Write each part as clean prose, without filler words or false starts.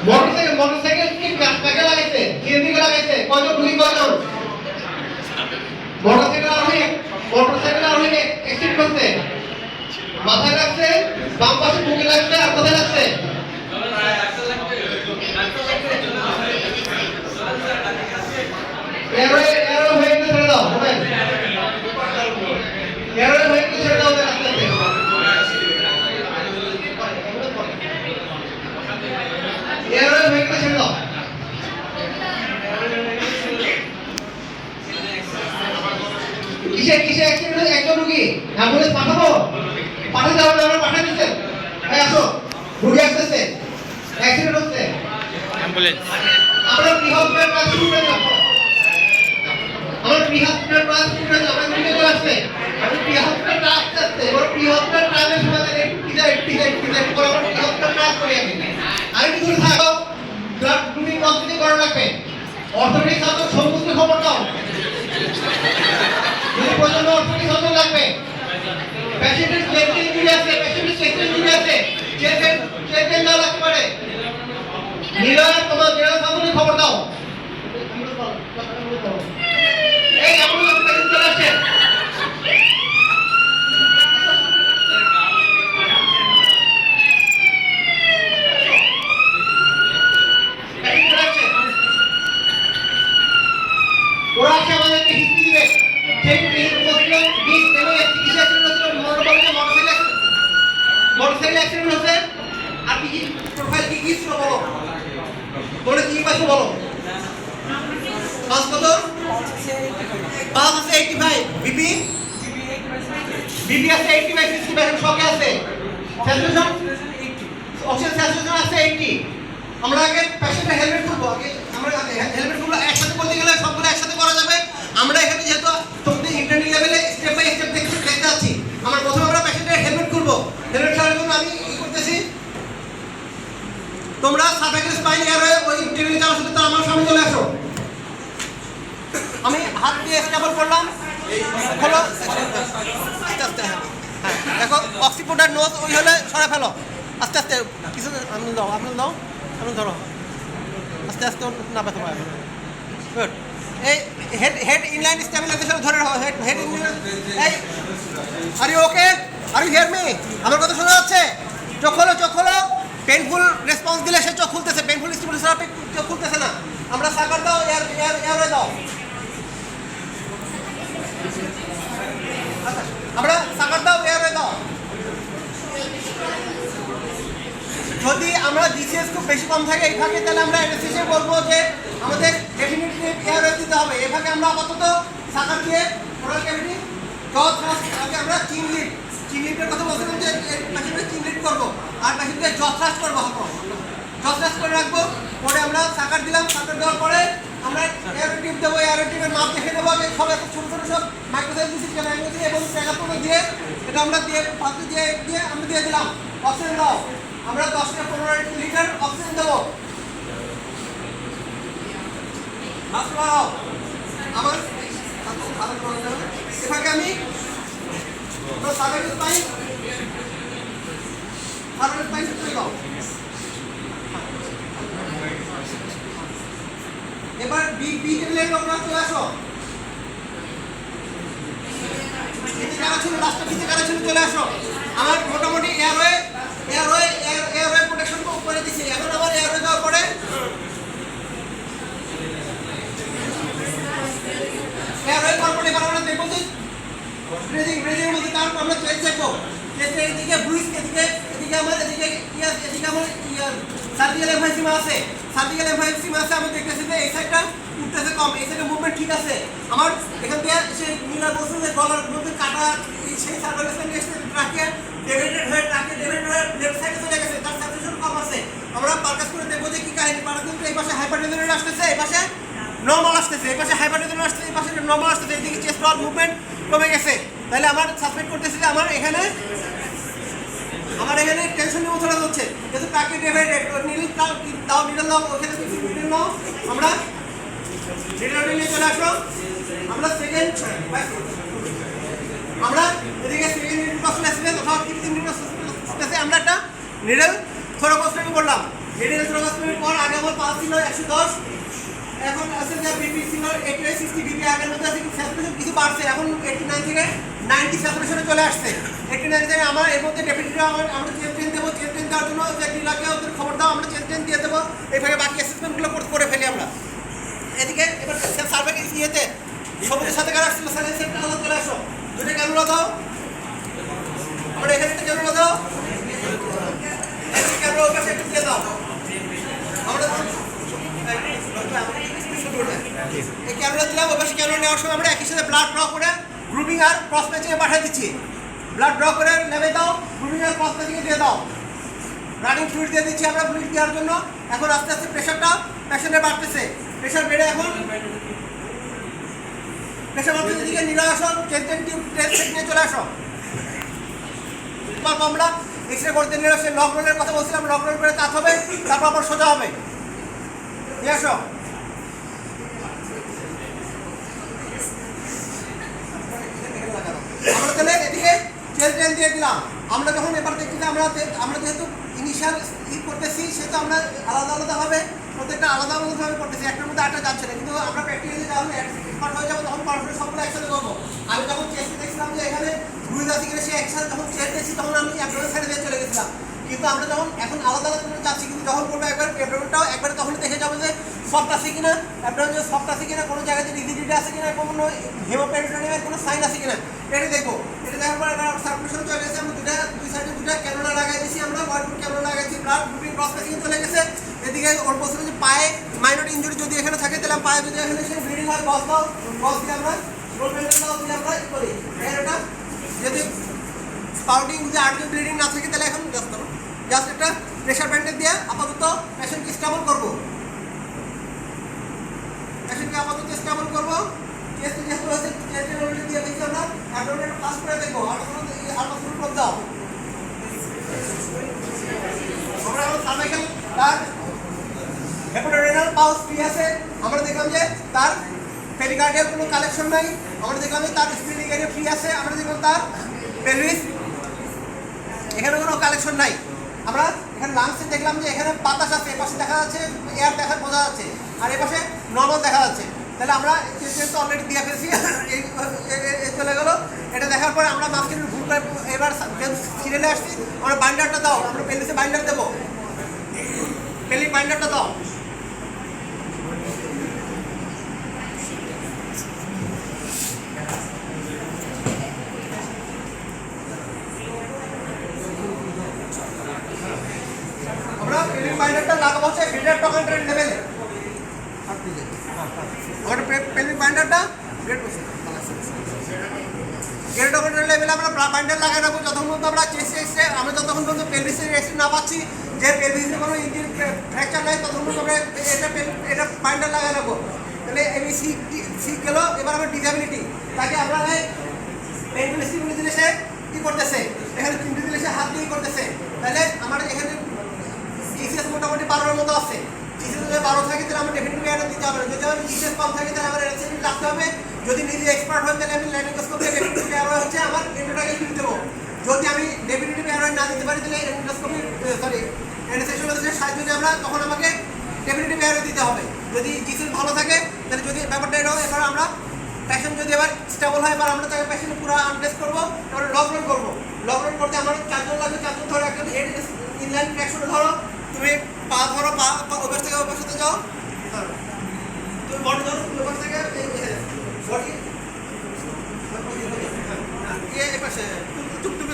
Motorcycle কি কাকে লাগাইছে? সিএনজি কে লাগাইছে? কয়জন গুলি কয়জন? মোটরসাইকেল আরোহী অ্যাক্সিডেন্ট করছে, মাথায় লাগছে, বাম পাশে বুকে লাগছে, আর কোথায় লাগছে? এরো হয়ে ছেড়ে দাও, বলেন এরো হয়ে ছেড়ে দাও, আস্তে আস্তে এরো হয়ে ছেড়ে দাও। কিসে অ্যাক্সিডেন্ট? একজন রোগী, অ্যাম্বুলেন্স পাঠাবো? পাঠাতে হবে, আমরা পাঠিয়ে দিচ্ছেন। এই আসো, রোগী আসতেছে, অ্যাক্সিডেন্ট হচ্ছে, অ্যাম্বুলেন্স। আমরা প্রি হসপিটাল কাজ শুরু করে যাবো, আমরা প্রি হসপিটাল কাজ শুরু করে যাবো। আমরা দিকে চলে আসছে, আমি প্রি হসপিটাল কাজ করতে, ওর প্রি হসপিটাল কাজের সময় ডিজাইন করে আমরা প্রি হসপিটাল কাজ করি। আমি কিছু থাকো, ব্লাড গ্রুপিং কমপ্লিট করা লাগবে। অর্থোপেডিক সার্জন সমস্ত খবর দাও, যদি প্রয়োজন অর্থোপেডিক সার্জন লাগবে। পেশেন্টের চেস্ট ইনজুরি আছে, চেস্ট দাও লাগতে পারে। তোমার জেনারেল সার্জনের খবর দাও। এই অ্যাম্বুলেন্স পেশেন্ট চলে আসছে, ওরা আসে আমাদেরকে হিস্ট্রি দিবে। সেই মোটরসাইকেল অ্যাক্সিডেন্ট হচ্ছে, আর কি প্রোফাইল কি ছিল বলো, বলে কি পাইছো বলো। পাঁচ কত? পাঁচ আছে 85, বিপি আছে 85, 60% শকে আছে, স্যাচুরেশন অক্সিজেন স্যাচুরেশন আছে 80। আমরা আগে পেশেন্টের হেলমেট খুলবো, আমরা হেলমেট খুলবো। একসাথে করতে গেলে সবগুলো একসাথে করা যাবে। আমরা এখানে যেহেতু তোমাদের ইন্টারনাল লেভেলে স্টেপ বাই স্টেপ দেখতে আছি, আমরা প্রথমে আমরা পেশেন্টের হেলমেট খুলবো। হেলমেট ছাড়ার জন্য আমি কি করতেছি, তোমরা সার্ভাইকাল স্পাইন এয়ারওয়ে ওই টেবিলে যাওয়ার সাথে আমার সামনে চলে আসো। আমি হাত দিয়ে স্টেবল করলাম, হলো আস্তে আস্তে। হ্যাঁ দেখো, অক্সিপোডার নোজ ওই হলে সরে ফেলো আস্তে আস্তে। কিছু আপনি দাও, আপনি ধরো আস্তে আস্তে, না পেতে পারে। গুড। এই হেড ইনলাইন স্টেবিলাইজেশন ধরে রাখো। Head inline. এই are you okay? Are you hear me? আমার কথা শোনা যাচ্ছে? চোখ খোলো। পেইনফুল রেসপন্স দিলে সে চোখ খুলতেছে, পেইনফুল স্টিমুলাস থেরাপি চোখ খুলতেছে না। আমরা সাকার দাও, এয়ার দাও। আমরা সাকার দাও, এয়ার দাও। যদি আমরা জিসিএস খুব বেশি কম থাকে এই ভাগে, তাহলে আমরা অ্যানাস্থেসিয়া বলবো যে আমাদের ডেফিনিটলি এয়ার দিতে হবে। এই ভাগে আমরা আপাতত সাকার দিয়ে ওরাল ক্যাভিটি জজ থ্রাস্ট, আগে আমরা চিনলিটের কথা বলছিলাম যে পেশেন্টের চিনলিট করবো, আর পেশেন্টের জজ থ্রাস্ট করবো। জজ থ্রাস্ট করে রাখবো। পরে আমরা সাকার দিলাম, সাকার দেওয়ার পরে আমরা এয়ার টিউব দেবো। এয়ার টিউবের মাপ দেখে নেবো যে সব এত ছোটো সব মাইক্রোসাইজ দিচ্ছি এবং প্যাগাপোনো দিয়ে এটা আমরা দিয়ে পাত্র দিয়ে আমরা দিয়ে দিলাম। অক্সিজেন দাও, আমরা 10 থেকে 15 লিটার অক্সিজেন দেবো। আমার এটাকে আমি এবার বি টেবিলের লোকরা চলে আসো। চলে আসো। আমার মোটামুটি এয়ারওয়ে প্রোটেকশন করে দিচ্ছি। এখন আবার এয়ারওয়ে দেওয়ার পরে এবার আমরা দেখবো যে ব্রিদিং মধ্যে কারণ আমরা চেঞ্জ দেখবো। এদিকে ব্রুইস, এদিকে আমার সার্জিক্যাল এমফাইসিমা আছে। আমি দেখতেছি যে এই সাইডটা উঠতেছে কম, এই সাইডে মুভমেন্ট ঠিক আছে। আমার এখান থেকে সে মিলার বলছে যে গলার মধ্যে কাটা, সেই সার্ভাইলেন্স ট্রাকে ডেভিডেড হয়ে লেফট সাইডে চলে গেছে, তার স্যাচুরেশন কম আছে। আমরা পারকাস করে দেখবো যে কি কাহিনী। পারা কিন্তু এই পাশে হাইপারটেনশন আসতেছে, এই পাশে নরমাল আসতেছে, এই পাশে হাইপারটেনশন আসছে, এই পাশে নরমাল আসতেছে, এইদিকে চেস্ট ওয়াল মুভমেন্ট কমে গেছে। তাহলে আমার সাসপেক্ট করতেছি যে আমার এখানে টেনশন নিউমোথোরাক্স হচ্ছে। যেহেতু ট্রাকে ডেভিডেড, নিডল দাও, ওখানে নিডল নাও। আমরা নিডল নিয়ে চলে আসো। আমরা এদিকে সেকেন্ড নিডল আসলে আসবে, কোথাও 3 নিডল আসছে। আমরা একটা নিডল থোরাকোস্টমি করলাম। রেডিয়াল থ্রোম্বোস্কপির পর আগে আমার পালস ছিল 110, এখন আছে যে বিপি ছিল 88 বিপি, আগের মধ্যে আছে স্যাচুরেশন কিছু বাড়ছে, এখন 89 থেকে 90 স্যাচুরেশনে চলে আসছে। 89 থেকে আমার এর মধ্যে ডেফিনেটলি আমরা চেঞ্জ দেবো, চেঞ্জ দেওয়ার জন্য যে ডিলারকে ওদের খবর দাও, আমরা চেঞ্জ দিয়ে দেবো। এইভাবে বাকি অ্যাসেসমেন্টগুলো করে ফেলি আমরা। এদিকে এবার সার্ভে ইয়েতে সবুজের সাথে কারা আসছিল, সাইলেন্সারটা আলাদা চলে আসো, দুটো ক্যামেরা দাও, আমরা এখানে একটা ক্যামেরা দাও, ক্যামেরা ওর কাছে একটু দিয়ে দাও। আমরা এই ক্যামেরা দিলাম, ওর পাশে ক্যামেরা নেওয়ার সময় আমরা একই সাথে ব্লাড ড্র করে গ্রুপিং আর ক্রস ম্যাচিংয়ে পাঠিয়ে দিচ্ছি। ব্লাড ড্র করে নেমে দাও, গ্রুপিং আর ক্রস ম্যাচিংয়ে দিয়ে দাও। রানিং ফ্লুইড দিয়ে দিচ্ছি আমরা ফ্লুইড দেওয়ার জন্য। এখন আস্তে আস্তে প্রেশারটা পেশেন্টের বাড়তেছে, প্রেশার বেড়ে এখন প্রেশার বাড়তেছে, দিকে নিয়ে আসো, চেন টিউব টেস্ট নিয়ে চলে আসো। তারপর আমরা এক্সরে করতে নিয়ে আসে, লক রোলের কথা বলছিলাম, লক রোল করে কাজ হবে, তারপর আবার সোজা হবে। নিয়ে আসো। আমরা তাহলে এদিকে চেন দিয়ে দিলাম। আমরা যখন এবার দেখছি যে আমরা যেহেতু ইনিশিয়াল করতেছি, সেহেতু আমরা আলাদা আলাদাভাবে প্রত্যেকটা আলাদা আলাদাভাবে করতেছি, একটার মধ্যে আটটা যাচ্ছে না। কিন্তু আমরা প্র্যাকটিক্যালি যখন এক্সপার্ট হয়ে যাবো তখন কনফিডেন্স সবগুলো একসাথে করবো। আমি যখন চেস্টে দেখছিলাম যে এখানে রুইজ আছে কিনা, সে একসাথে যখন চেস্ট দেখছি তখন আমি অ্যাবডোমেন সাইডে দিয়ে চলে গেছিলাম। কিন্তু আমরা যখন এখন আলাদা আলাদা করে যাচ্ছি, কিন্তু যখন করবো একবার অ্যাবডোমেনটাও একবারে তখনই দেখে যাবো যে সফট আছে কিনা, অ্যাবডোমেন যে সফট আছে কিনা, কোনো জায়গাতে রিজিডিটি আছে কিনা, কোনো হেমোপেরিটোনিয়ামের কোনো সাইন আছে কিনা, এটা দেখবো। এটা দেখার পর এবার সার্কুলেশন চলে গেছে, আমরা দুই সাইডে দুটো ক্যামেরা লাগাই দিয়েছি, আমরা ওয়াইডপুট ক্যামেরা লাগাইছি, ব্লাড গ্রুপিং ক্রস ম্যাচিং চলে গেছে। এদিকে ওর বলছিল যে পায়ে মাইনর ইনজুরি যদি এখানে থাকে, তাহলে পায়ে যদি এখানে সে ব্লিডিং হয়, বস দাও, বস দিয়ে আমরা রোল ব্যান্ডেজ দাও দিয়ে আমরা করি। এটা যদি স্পাউটিং যদি আর্জেন্ট ব্লিডিং না থাকে, তাহলে এখন জাস্ট একটা প্রেশার ব্যান্ডেজ দিয়ে আপাতত পেশেন্টকে স্টেবল করবো, পেশেন্টকে আপাতত স্টেবল করবো। চেস্ট যেহেতু হচ্ছে চেস্টের রোলটা দিয়ে দিচ্ছি আমরা, অ্যাবডোমেনটা পাস করে দেখবো, আল্ট্রাসাউন্ড করে দাও। আমরা এখন সার্ভাইকাল তার হেপাটোরেনাল পালস ফ্রি আছে, আমরা দেখলাম যে তার পেরিকার্ডিয়াল কোনো কালেকশন নাই, আমরা দেখলাম যে তার স্প্লিনিং এরিয়া ফ্রি আছে, আমরা দেখলাম তার পেলভিস এখানে কোনো কালেকশন নাই। আমরা এখানে লাংসে দেখলাম যে এখানে বাতাস আছে, এপাশে দেখা যাচ্ছে এয়ার দেখা বোঝা যাচ্ছে, আর এপাশে নর্মাল দেখা যাচ্ছে। তাহলে আমরা তো অলরেডি দিয়ে ফেলছি, চলে গেলো। এটা দেখার পরে আমরা মাঝখানে ভুল করে এবার সিরিয়ালে আসছি, আমরা বাইন্ডারটা দাও, আমরা পেলিসে বাইন্ডার দেবো, পেলি বাইন্ডারটা দাও। আমরা পেলি বাইন্ডারটা লাগাবো হচ্ছে গ্রেটার টকান্টারের লেভেলে। আমরা পেলি বাইন্ডারটা গ্রেটার টকান্টারের লেভেলে আমরা বাইন্ডার লাগাই রাখবো যতক্ষণ পর্যন্ত আমরা চেস্টে আমরা যতক্ষণ পর্যন্ত পেলভিসের রেস্ট না পাচ্ছি, যে পেলভিসে কোনো ইঞ্জিন ফ্র্যাকচার নাই, ততক্ষণ পর্যন্ত আমরা এটা বাইন্ডার লাগাই রাখবো। তাহলে আমি শিখ গেলো। এবার আমার ডিসএবিলিটি, তাকে আমরা পেনফুল দিলে সে কী করতেছে, এখানে 3 দিলে সে হাত দিয়ে করতেছে। তাহলে আমার এখানে জিসিএস মোটামুটি 12-এর মতো আছে। জিসিএস যদি 12 থাকে তাহলে আমার ডেফিনেটলি এটা দিতে হবে। যদি আমার জিসিএস কম থাকে তাহলে আমার এনএসএসি রাখতে হবে। যদি নিজে এক্সপার্ট হয় তাহলে আমি ল্যারিঙ্গোস্কোপি ডেফিনেটলি অ্যারোয় হচ্ছে আমার এন্ডোটাকে ফিল দেবো। যদি আমি ডেফিনেটলি অ্যারোয় না দিতে পারি তাহলে এন্ডোস্কোপি এনএসএসি সাহায্য যদি আমরা, তখন আমাকে ডেফিনেটলি অ্যারো দিতে হবে। যদি জিসিএস ভালো থাকে তাহলে যদি ব্যাপারটা এরকম, এবার আমরা পেশেন্ট যদি এবার স্টেবল হয়, এবার আমরা তাকে পেশেন্ট পুরো আনড্রেস করবো, এবার লক রোল করবো। লক রোল করতে আমার 4 জন লাগবে, 4 জন ধরো, একজন হেড ইনলাইন ট্র্যাকশনে ধরো, তুমি পা ধরো, পা ওপাশ থেকে ওপাশ সাথে যাও, তুমি বডি ধরো, ওপাশ থেকে বডি এপাশে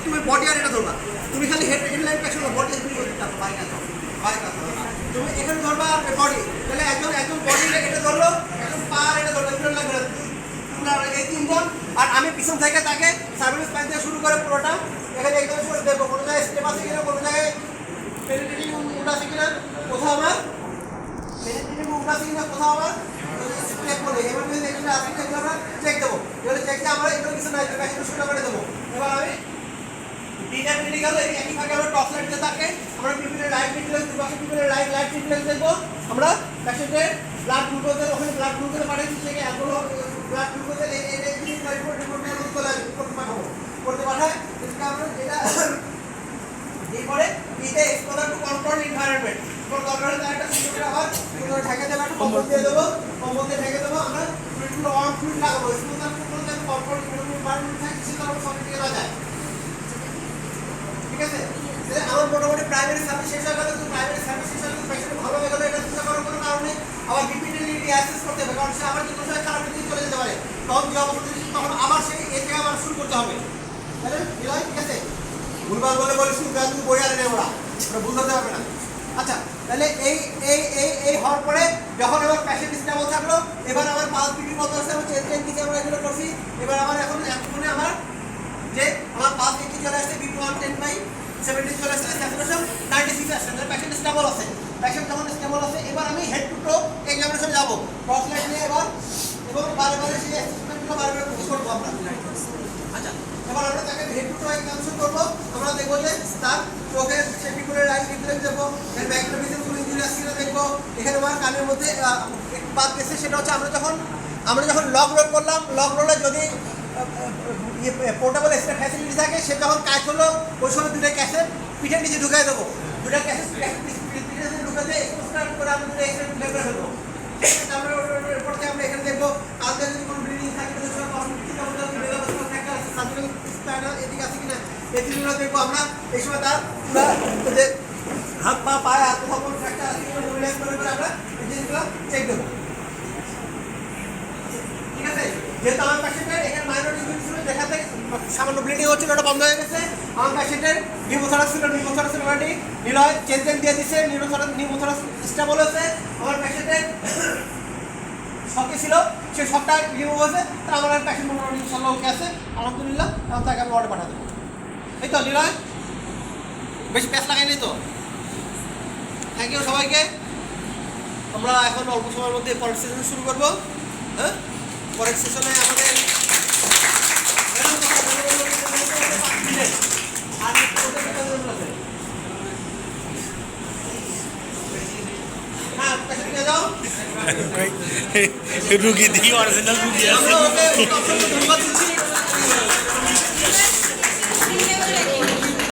তুমি বডি আর এটা ধরবা, তুমি খালি head inline traction body bike আসো, তুমি এখানে ধরবা বডি, তাহলে একজন বডি এটা ধরলো, একজন পা আর এটা ধরলো, এগুলো লাগবে এই 3 জন। আর আমি পিছন থেকে তাকে সার্ভিস পাইন থেকে শুরু করে পুরোটা এখানে একদম করে দেখবো, কোনো জায়গায় স্টেপ আছে কিনা, কোনো জায়গায় পেনিট্রেটিং মুভ আছে কিনা, কোথাও আমার পেনিট্রেটিং মুভ আছে কিনা, কোথাও আমার স্টেপ বলে এবার যদি এখানে আছে কিনা এগুলো আমরা চেক দেবো। এগুলো চেক দিয়ে আমরা এগুলো কিছু নাই পেশেন্ট শুরু করে দেবো। এবার আমি ডিটা মেডিকেল একই ফাঁকে আমরা টপ লাইট দিয়ে থাকে, আমরা পিপিলের লাইট ট্রিটমেন্ট, দুপাশে পিপিলের লাইট ট্রিটমেন্ট দেখবো। আমরা পেশেন্টের ব্লাড গ্লুকোজের ওখানে ব্লাড গ্লুকোজে পাঠাচ্ছি, সেখানে এগুলো ব্লাড গ্লুকোজের করতে পাঠায়। আমরা যেটা এই পরে ইতে এক্সপোজার টু কন্ট্রোল এনভায়রনমেন্ট, দরকার হলে তার একটা সুন্দর করে আবার ঢেকে দেবো, একটা কম্বল দিয়ে দেবো, কম্বল দিয়ে ঢেকে দেবো। আমরা ফ্লুইডগুলো অন ফ্লুইড লাগাবো, স্মুথ আর ফ্লুইড যেন কম্বল বাড়ানো থাকে, সেটা আমরা সঙ্গে দিয়ে না যায়। ঠিক আছে, আমার মোটামুটি প্রাইমারি সার্ভিস শেষ হয়ে গেল। কিন্তু প্রাইমারি সার্ভিস শেষ হয়ে গেলে পেশেন্ট ভালো হয়ে গেলে এটা চিন্তা করার কোনো কারণে আবার রিপিটেডলি অ্যাসেস করতে হবে, কারণ সে আবার যে কোনো সময় খারাপ দিকে চলে যেতে পারে। তখন যে অবস্থা তখন আবার সেই এ থেকে আবার শুরু করতে হবে। তাহলে ঠিক আছে, ভুলভাল বলে বলে শুরু করে তুমি বই আর নেই, ওরা বুঝতে পারবে না। আচ্ছা, তাহলে এই হওয়ার পরে যখন আমার পেশেন্ট স্টেবল থাকলো, এবার আমার পালস বিক্রি কত আছে, আমি চেঞ্জ দিকে আমরা এগুলো করছি। এবার আমার এখন আমার যে আমার পালস বিক্রি চলে আসছে, বিপি 110/70 চলে আসছে, স্যাচুরেশন 96 আসছে, তাহলে পেশেন্ট স্টেবল আছে। পেশেন্ট যখন স্টেবল আছে, এবার আমি হেড টু টো এক্সামিনেশনে যাবো, ক্রস লাইট নিয়ে এবার, এবং বারে বারে সেই অ্যাসেসমেন্টগুলো বারে বারে করবো আমরা। আচ্ছা, এবার আমরা তাকে হেড টু টো এক্সামিনেশন করবো। আমরা দেখবো যে তার চোখের সেপিকুলার রাইট রিফ্লেক্স দেখবো, এর ব্যাকটেরিয়াল কোনো ইনজুরি আছে কিনা দেখবো। এখানে আমার কানের মধ্যে একটু বাদ গেছে, সেটা হচ্ছে আমরা যখন লক রোল করলাম, লক রোলে যদি পোর্টেবল এক্সট্রা ফ্যাসিলিটি থাকে, সে যখন কাজ হলো ওই সময় দুটো ক্যাসেট পিঠের নিচে ঢুকাই দেবো, দুটো ক্যাসেট পিঠের নিচে ঢুকে দিয়ে এক্সপোজ করে আমরা দুটো এক্সট্রা ঢুকে ফেলবো। আমরা এরপর আমরা এখানে দেখবো কালকে যদি কোনো ব্লিডিং থাকে, এদিকে আছে কিনা এই জিনিসগুলো দেখবো আমরা। এই সময় তার যে হাত পা পায়ে হাত সকল ফ্র্যাকচার আছে কিনা রিল্যাক্স করে আমরা এই জিনিসগুলো চেক দেবো। ঠিক আছে, যেহেতু আমার পেশেন্টের এখানে মাইনর ইনজুরি ছিল, দেখাতে সামান্য ব্লিডিং হচ্ছিল, ওটা বন্ধ হয়ে গেছে। আমার পেশেন্টের নিউমোথরাক্স ছিল, নিউমোথরাক্স অলরেডি নিলয় চেঞ্জ দিয়ে দিচ্ছে, নিউমোথরাক্স স্টেবল হয়েছে। আমার পেশেন্টের শকে ছিল, সে শকটা রিমুভ হয়েছে, তা আমার পেশেন্ট মোটামুটি ইনশাল্লাহ ওকে আছে, আলহামদুলিল্লাহ। এখন তাকে আমি অর্ডার পাঠা দেবো। এই তো নিলয়, বেশি প্যাস লাগাইনি তো। থ্যাংক ইউ সবাইকে। আমরা এখন অল্প সময়ের মধ্যে পরের সেশন শুরু করবো। হ্যাঁ, পরের সেশনে আমাদের রুগী দিয়ে অরিজিনাল রুগী আছে। ধন্যবাদ দিচ্ছি।